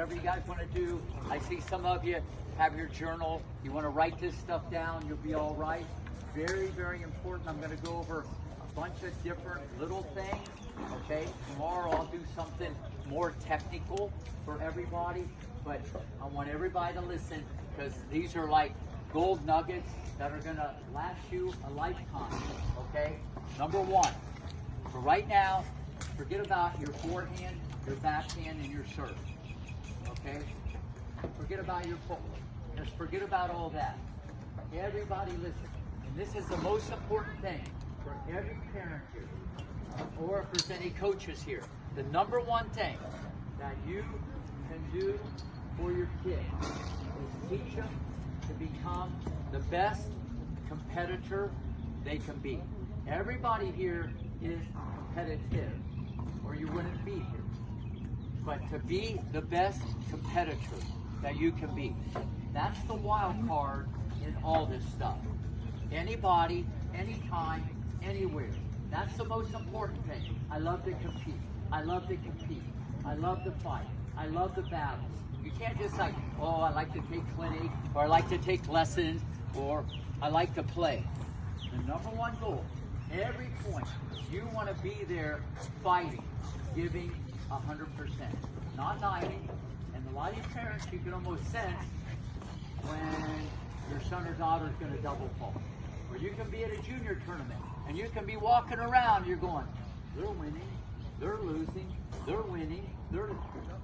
whatever you guys want to do. I see some of you have your journal. You want to write this stuff down, you'll be all right. Very, very important. I'm going to go over a bunch of different little things, okay? Tomorrow I'll do something more technical for everybody, but I want everybody to listen because these are like gold nuggets that are going to last you a lifetime, okay? Number one, for right now, forget about your forehand, your backhand, and your serve, okay? Forget about your footwork. Just forget about all that. Everybody listen. And this is the most important thing for every parent here, or if there's any coaches here. The number one thing that you can do for your kid is teach them to become the best competitor they can be. Everybody here is competitive, or you wouldn't be here. But to be the best competitor that you can be. That's the wild card in all this stuff. Anybody, anytime, anywhere. That's the most important thing. I love to compete. I love to compete. I love to fight. I love the battles. You can't just like, oh, I like to take clinic, or I like to take lessons, or I like to play. The number one goal, every point, you want to be there fighting, giving 100%, not 90. And a lot of you parents, you can almost sense when your son or daughter is going to double fault. Or you can be at a junior tournament and you can be walking around, you're going, they're winning, they're losing, they're winning, they're losing.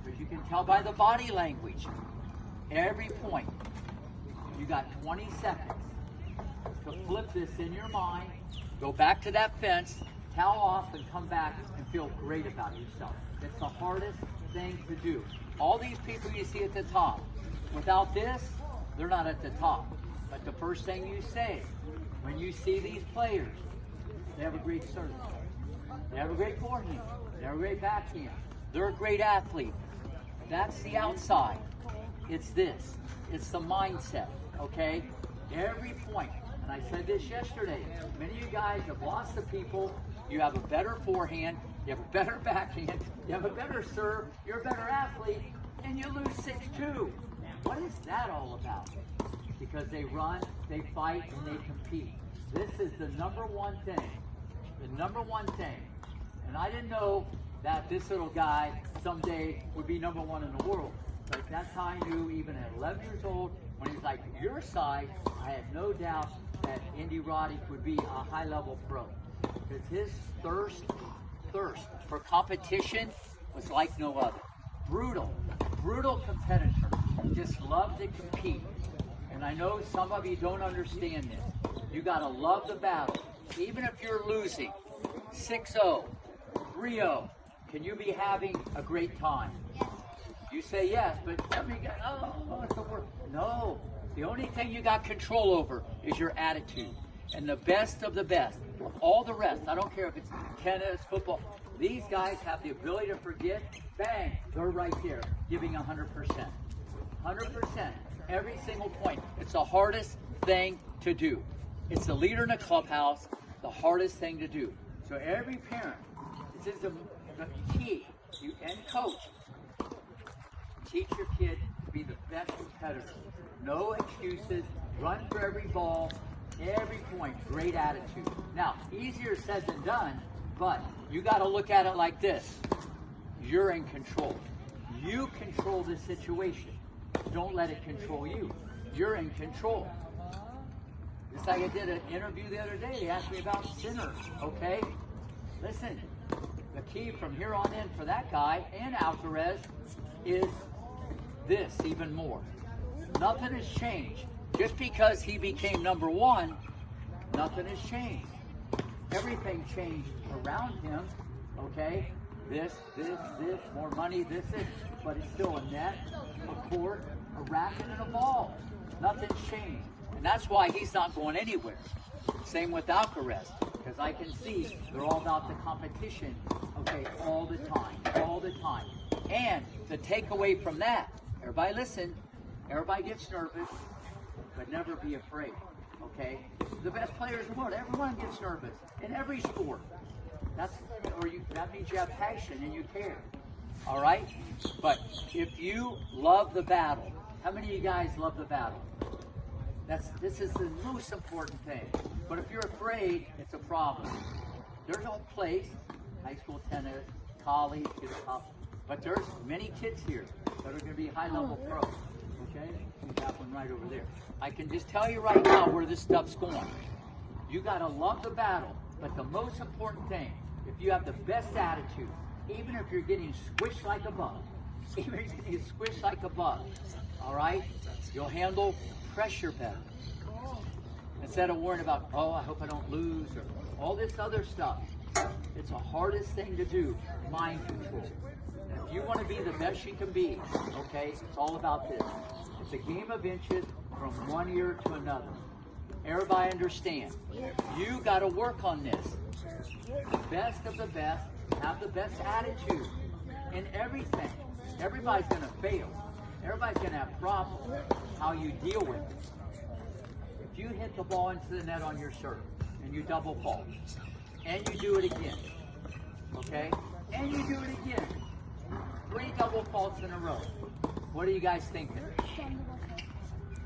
Because you can tell by the body language. Every point, you got 20 seconds to flip this in your mind, go back to that fence, towel off, and come back and feel great about yourself. It's the hardest thing to do. All these people you see at the top, without this, they're not at the top. But the first thing you say, when you see these players, they have a great service. They have a great forehand. They have a great backhand. They're a great athlete. That's the outside. It's this. It's the mindset, okay? Every point, and I said this yesterday, many of you guys have lost the people. You have a better forehand. You have a better backhand. You have a better serve. You're a better athlete. And you lose 6-2. What is that all about? Because they run, they fight, and they compete. This is the number one thing. The number one thing. And I didn't know that this little guy someday would be number one in the world. But that's how I knew, even at 11 years old, when he was like your size, I had no doubt that Indy Roddick would be a high-level pro. Because his thirst for competition was like no other. Brutal competitor. Just loved to compete. And I know some of you don't understand this. You got to love the battle. Even if you're losing 6-0, 3-0, can you be having a great time? You say yes, but every guy, oh, it's the worst. No, the only thing you got control over is your attitude. And the best of the best, all the rest, I don't care if it's tennis, football, these guys have the ability to forget, bang, they're right there, giving 100%. 100%, every single point. It's the hardest thing to do. It's the leader in the clubhouse, the hardest thing to do. So every parent, this is the key, you and coach, teach your kid to be the best competitor. No excuses, run for every ball, every point, great attitude. Now, easier said than done, but you got to look at it like this. You're in control. You control the situation. Don't let it control you. You're in control. Just like I did an interview the other day, they asked me about sinners, okay? Listen, the key from here on in for that guy and Alcaraz is this even more. Nothing has changed. Just because he became number one, nothing has changed. Everything changed around him, okay? This, more money, this, but it's still a net, a court, a racket, and a ball. Nothing's changed. And that's why he's not going anywhere. Same with Alcaraz, because I can see they're all about the competition, okay, all the time. And to take away from that, everybody listen, everybody gets nervous, but never be afraid, okay? The best players in the world, everyone gets nervous in every sport. That means you have passion and you care. all right? But if you love the battle, how many of you guys love the battle? This is the most important thing. But if you're afraid, it's a problem. There's no place, high school tennis, college, but there's many kids here that are going to be high-level pros, okay? We got one right over there. I can just tell you right now where this stuff's going. You got to love the battle, but the most important thing, if you have the best attitude, even if you're getting squished like a bug, even if you're getting squished like a bug, all right? You'll handle pressure better. Instead of worrying about, oh, I hope I don't lose, or all this other stuff. It's the hardest thing to do, mind control. And if you want to be the best you can be, okay, it's all about this. It's a game of inches from one ear to another. Everybody understand. You got to work on this. The best of the best, have the best attitude in everything. Everybody's going to fail. Everybody's going to have problems. How you deal with it. If you hit the ball into the net on your serve and you double fault, and you do it again, okay? And you do it again. 3 double faults in a row. What are you guys thinking?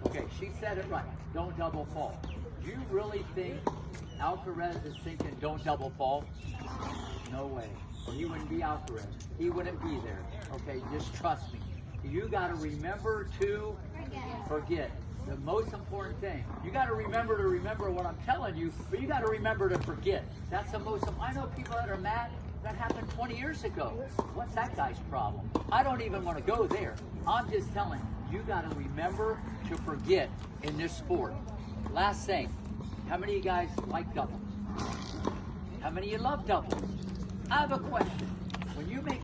Okay, she said it right. Don't double fault. Do you really think Alcaraz is thinking don't double fault? No way. Or he wouldn't be Alcaraz. He wouldn't be there. Okay, just trust me. You got to remember to forget. The most important thing. You got to remember what I'm telling you, but you got to remember to forget. That's the most. I know people that are mad. That happened 20 years ago. What's that guy's problem? I don't even want to go there. I'm just telling you, you got to remember to forget in this sport. Last thing, how many of you guys like doubles? How many of you love doubles? I have a question. When you make